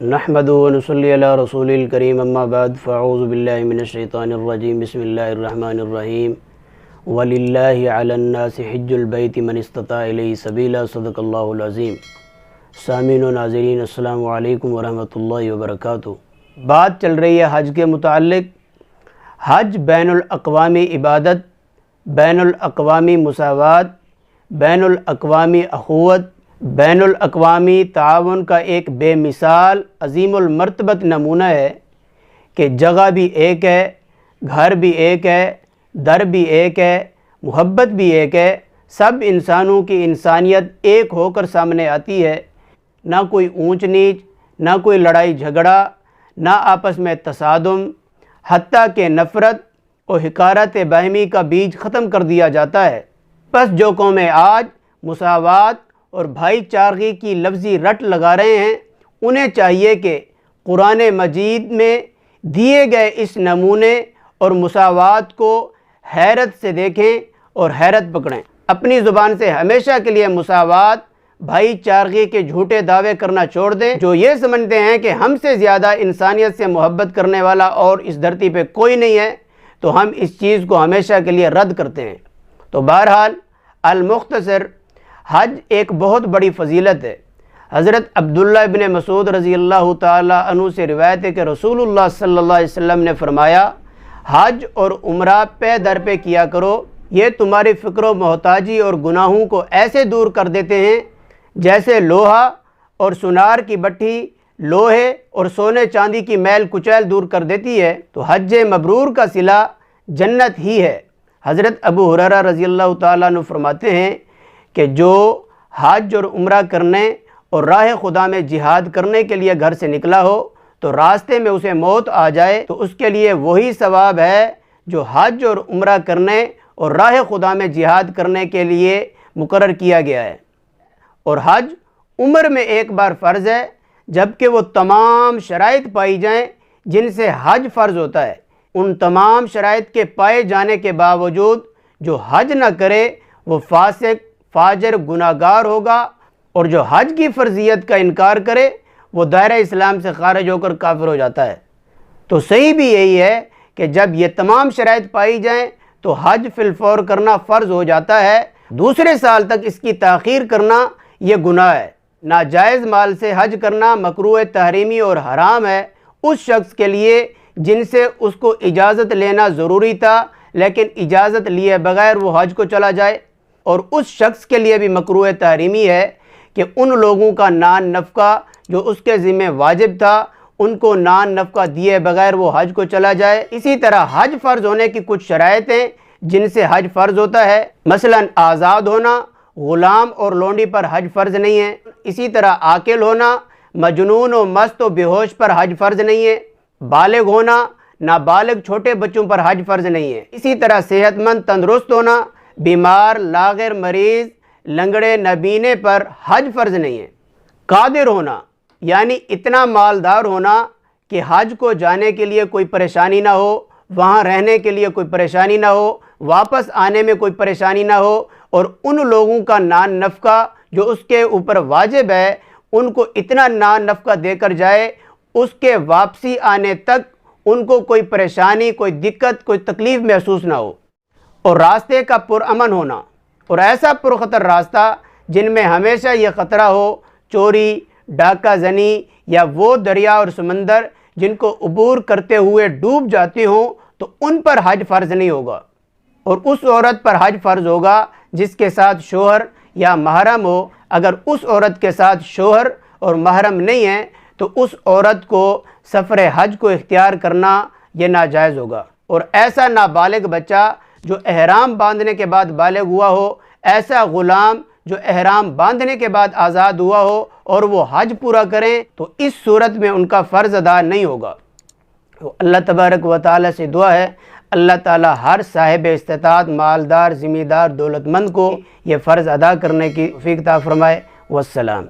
نحمد و نصلی علی رسول الکریم اما بعد فاعوذ باللہ من الشیطان الرجیم بسم اللہ الرحمن الرحیم وللہ علی الناس حج البیت من استطاع الیہ سبیلا صدق اللہ العظیم۔ سامعین و ناظرین السلام علیکم ورحمۃ اللہ وبرکاتہ۔ بات چل رہی ہے حج کے متعلق۔ حج بین الاقوامی عبادت، بین الاقوامی مساوات، بین الاقوامی اخوت، بین الاقوامی تعاون کا ایک بے مثال عظیم المرتبت نمونہ ہے کہ جگہ بھی ایک ہے، گھر بھی ایک ہے، در بھی ایک ہے، محبت بھی ایک ہے، سب انسانوں کی انسانیت ایک ہو کر سامنے آتی ہے۔ نہ کوئی اونچ نیچ، نہ کوئی لڑائی جھگڑا، نہ آپس میں تصادم، حتیٰ کہ نفرت اور حقارت باہمی کا بیج ختم کر دیا جاتا ہے۔ بس جو قومیں آج مساوات اور بھائی چارگی کی لفظی رٹ لگا رہے ہیں، انہیں چاہیے کہ قرآن مجید میں دیے گئے اس نمونے اور مساوات کو حیرت سے دیکھیں اور حیرت پکڑیں۔ اپنی زبان سے ہمیشہ کے لیے مساوات، بھائی چارگی کے جھوٹے دعوے کرنا چھوڑ دیں۔ جو یہ سمجھتے ہیں کہ ہم سے زیادہ انسانیت سے محبت کرنے والا اور اس دھرتی پہ کوئی نہیں ہے، تو ہم اس چیز کو ہمیشہ کے لیے رد کرتے ہیں۔ تو بہرحال المختصر، حج ایک بہت بڑی فضیلت ہے۔ حضرت عبداللہ ابن مسعود رضی اللہ تعالی عنہ سے روایت ہے کہ رسول اللہ صلی اللہ علیہ وسلم نے فرمایا، حج اور عمرہ پے در پہ کیا کرو، یہ تمہاری فکر و محتاجی اور گناہوں کو ایسے دور کر دیتے ہیں جیسے لوہا اور سونار کی بٹھی لوہے اور سونے چاندی کی میل کچیل دور کر دیتی ہے۔ تو حج مبرور کا صلہ جنت ہی ہے۔ حضرت ابو ہریرہ رضی اللہ تعالیٰ عنہ فرماتے ہیں کہ جو حج اور عمرہ کرنے اور راہ خدا میں جہاد کرنے کے لیے گھر سے نکلا ہو تو راستے میں اسے موت آ جائے تو اس کے لیے وہی ثواب ہے جو حج اور عمرہ کرنے اور راہ خدا میں جہاد کرنے کے لیے مقرر کیا گیا ہے۔ اور حج عمر میں ایک بار فرض ہے، جبکہ وہ تمام شرائط پائی جائیں جن سے حج فرض ہوتا ہے۔ ان تمام شرائط کے پائے جانے کے باوجود جو حج نہ کرے وہ فاسق، فاجر، گناہگار ہوگا، اور جو حج کی فرضیت کا انکار کرے وہ دائرہ اسلام سے خارج ہو کر کافر ہو جاتا ہے۔ تو صحیح بھی یہی ہے کہ جب یہ تمام شرائط پائی جائیں تو حج فی الفور کرنا فرض ہو جاتا ہے۔ دوسرے سال تک اس کی تاخیر کرنا یہ گناہ ہے۔ ناجائز مال سے حج کرنا مکروہ تحریمی اور حرام ہے اس شخص کے لیے جن سے اس کو اجازت لینا ضروری تھا، لیکن اجازت لیے بغیر وہ حج کو چلا جائے، اور اس شخص کے لیے بھی مکروہ تحریمی ہے کہ ان لوگوں کا نان نفقہ جو اس کے ذمہ واجب تھا ان کو نان نفقہ دیے بغیر وہ حج کو چلا جائے۔ اسی طرح حج فرض ہونے کی کچھ شرائط ہیں جن سے حج فرض ہوتا ہے، مثلا آزاد ہونا، غلام اور لونڈی پر حج فرض نہیں ہے۔ اسی طرح عاقل ہونا، مجنون و مست و بے ہوش پر حج فرض نہیں ہے۔ بالغ ہونا، نابالغ چھوٹے بچوں پر حج فرض نہیں ہے۔ اسی طرح صحت مند تندرست ہونا، بیمار، لاغر، مریض، لنگڑے، نابینے پر حج فرض نہیں ہے۔ قادر ہونا یعنی اتنا مالدار ہونا کہ حج کو جانے کے لیے کوئی پریشانی نہ ہو، وہاں رہنے کے لیے کوئی پریشانی نہ ہو، واپس آنے میں کوئی پریشانی نہ ہو، اور ان لوگوں کا نان نفقہ جو اس کے اوپر واجب ہے ان کو اتنا نان نفقہ دے کر جائے اس کے واپسی آنے تک ان کو کوئی پریشانی، کوئی دقت، کوئی تکلیف محسوس نہ ہو۔ اور راستے کا پرامن ہونا، اور ایسا پرخطر راستہ جن میں ہمیشہ یہ خطرہ ہو چوری، ڈاکہ زنی، یا وہ دریا اور سمندر جن کو عبور کرتے ہوئے ڈوب جاتے ہوں، تو ان پر حج فرض نہیں ہوگا۔ اور اس عورت پر حج فرض ہوگا جس کے ساتھ شوہر یا محرم ہو۔ اگر اس عورت کے ساتھ شوہر اور محرم نہیں ہیں تو اس عورت کو سفر حج کو اختیار کرنا یہ ناجائز ہوگا۔ اور ایسا نابالغ بچہ جو احرام باندھنے کے بعد بالغ ہوا ہو، ایسا غلام جو احرام باندھنے کے بعد آزاد ہوا ہو اور وہ حج پورا کریں تو اس صورت میں ان کا فرض ادا نہیں ہوگا۔ اللہ تبارک و تعالیٰ سے دعا ہے اللہ تعالیٰ ہر صاحب استطاعت، مالدار، ذمہ دار، دولت مند کو یہ فرض ادا کرنے کی توفیق عطا فرمائے۔ والسلام۔